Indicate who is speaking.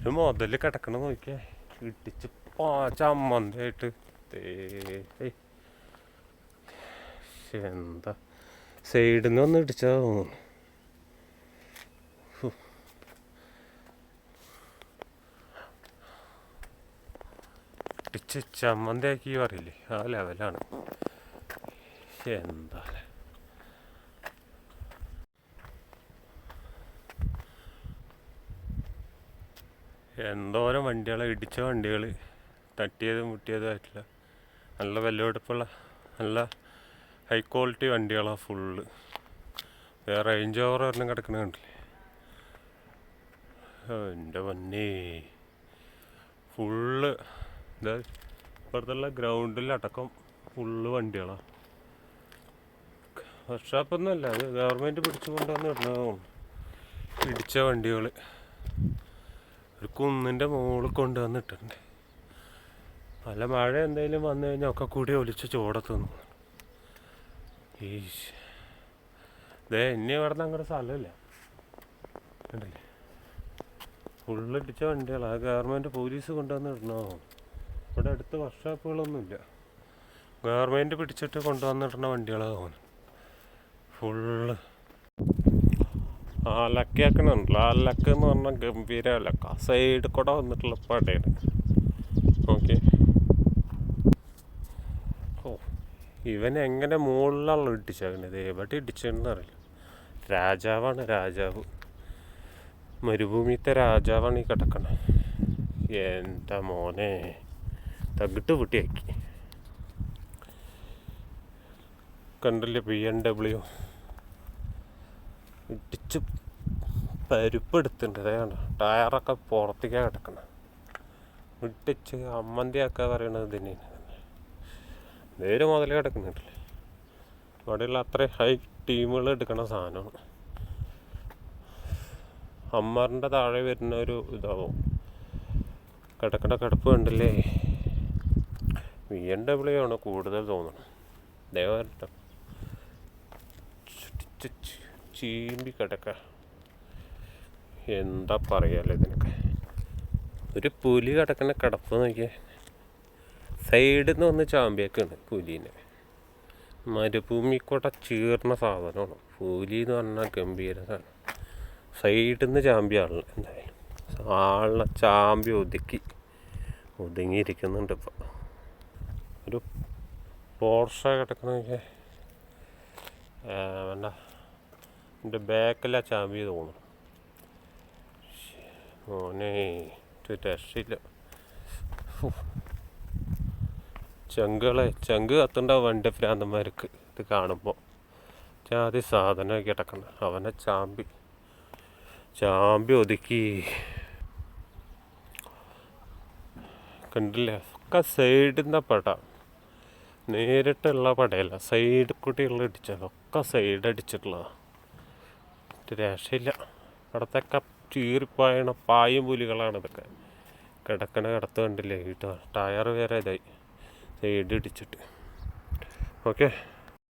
Speaker 1: ഒരു മുതൽ കിടക്കണം നോക്കിയാ ഇടിച്ച് ചമ്മന്തിയായിട്ട്. എന്താ സൈഡിൽ നിന്ന് ഒന്ന് ഇടിച്ചാ തോന്നുന്നു. ഇടിച്ച് ചമ്മന്തിയാക്കി പറയില്ലേ, ആ ലെവലാണ്. എന്താ എന്തോരം വണ്ടികളെ ഇടിച്ച വണ്ടികൾ, തട്ടിയതും മുട്ടിയതും ആയിട്ടില്ല. നല്ല വിലപിടിപ്പുള്ള നല്ല ഹൈ ക്വാളിറ്റി വണ്ടികളാണ് ഫുള്ള്. റേഞ്ച് ഓവർ ഒരെണ്ണം കിടക്കണ കണ്ടില്ലേ. എൻ്റെ പൊന്നേ, ഫുള്ള് ഇതാ ഇപ്പുറത്തുള്ള ഗ്രൗണ്ടിലടക്കം ഫുള്ള് വണ്ടികളാണ്. വർക്ക്ഷോപ്പൊന്നുമല്ല, അത് ഗവൺമെൻറ് പിടിച്ചു കൊണ്ടുവന്ന് ഇടണതാണ്. ഇടിച്ച വണ്ടികൾ ഒരു കുന്നിൻ്റെ മുകളിൽ കൊണ്ടുവന്നിട്ടുണ്ട്. നല്ല മഴ എന്തെങ്കിലും വന്നു കഴിഞ്ഞാൽ ഒക്കെ കൂടി ഒലിച്ച് ചോടത്തുന്നു. ഇനി ഇവിടെ നിന്ന് അങ്ങോട്ട് സ്ഥലമില്ല ഉണ്ടല്ലേ. ഫുള്ളിടിച്ച വണ്ടികളാണ്, ഗവൺമെൻറ് പോലീസ് കൊണ്ടുവന്ന് ഇടണോ. ഇവിടെ അടുത്ത് വർക്ക്ഷോപ്പുകളൊന്നുമില്ല, ഗവൺമെൻറ് പിടിച്ചിട്ട് കൊണ്ടുവന്നിടുന്ന വണ്ടികളാണ് തോന്നുന്നു ഫുള്ള്. അലക്കാക്കണുണ്ടല്ലോ, അലക്ക് എന്ന് പറഞ്ഞാൽ ഗംഭീര അലക്ക. സൈഡിൽ കൂടെ വന്നിട്ടുള്ള പടയാണ്. ഓക്കെ, ഓ ഇവൻ എങ്ങനെ മുകളിലാണ് ഇടിച്ചേക്കണത്, എവിടെ ഇടിച്ചതെന്ന് അറിയില്ല. രാജാവാണ്, രാജാവ്, മരുഭൂമിത്തെ രാജാവാണ് ഈ കിടക്കണത്. എന്താ മോനെ, തകിട്ട് പൊട്ടിയാക്കി. കണ്ടില്ലേ BMW ഇടിച്ച് പരുപ്പെടുത്തുന്നുണ്ട്. അതാണ് ടയറൊക്കെ പുറത്തേക്കാണ് കിടക്കണം. ഇടിച്ച് അമ്മന്തിയാക്കുക പറയണത് തന്നെയാണ്. നേരെ മുതലേ കിടക്കുന്നുണ്ടല്ലേ. ഇവിടെയുള്ള അത്രയും ഹൈ ടീമുകൾ എടുക്കണ സാധനമാണ്. അമ്മറിൻ്റെ താഴെ വരുന്ന ഒരു ഇതാവും കിടക്കണ കിടപ്പ് കണ്ടില്ലേ. BMW ആണ് കൂടുതൽ തോന്നണം. ദയവായിട്ട് ചീമ്പി കിടക്ക. എന്താ പറയാല്ലേ ഇതിനൊക്കെ. ഒരു പുലി കിടക്കുന്ന കിടപ്പ് നോക്കിയാൽ സൈഡിൽ നിന്ന് വന്ന് ചാമ്പിയൊക്കെയാണ് പുലീനെ. മരുഭൂമി കൂടെ ചീർന്ന സാധനമാണ് പുലി എന്ന് പറഞ്ഞാൽ. ഗംഭീര സാധനം. സൈഡിൽ നിന്ന് ചാമ്പിയ ആളിന് എന്തായാലും ആളിനെ ചാമ്പി ഒതുങ്ങിയിരിക്കുന്നുണ്ട് ഇപ്പോൾ. ഒരു പോർഷ കിടക്കണമെങ്കിൽ വേണ്ട, എൻ്റെ ബാക്കിലാണ് ചാമ്പി തോന്നുന്നു. മോനെ രക്ഷയില്ല. ചങ്ക് കത്തുണ്ടാവും വണ്ടി ഭ്രാന്തന്മാർക്ക് ഇത് കാണുമ്പോൾ. ജാതി സാധനം കിടക്കണം. അവനെ ചാമ്പി ഒതുക്കി. കണ്ടില്ലേ, ഒക്കെ സൈഡിൽ നിന്ന പട, നേരിട്ടുള്ള പടയല്ല, സൈഡിൽ കൂടിയുള്ള ഇടിച്ചത്. ഒക്കെ സൈഡ് അടിച്ചിട്ടുള്ളതാണ്. രക്ഷയില്ല. ഇവിടത്തൊക്കെ ചീറിപ്പായണ പായും പുലികളാണ് ഇതൊക്കെ. കിടക്കണ കിടത്ത് കണ്ടില്ലേ. ടയർ വേറെ ഇതായി സൈഡ് ഇടിച്ചിട്ട്. ഓക്കെ.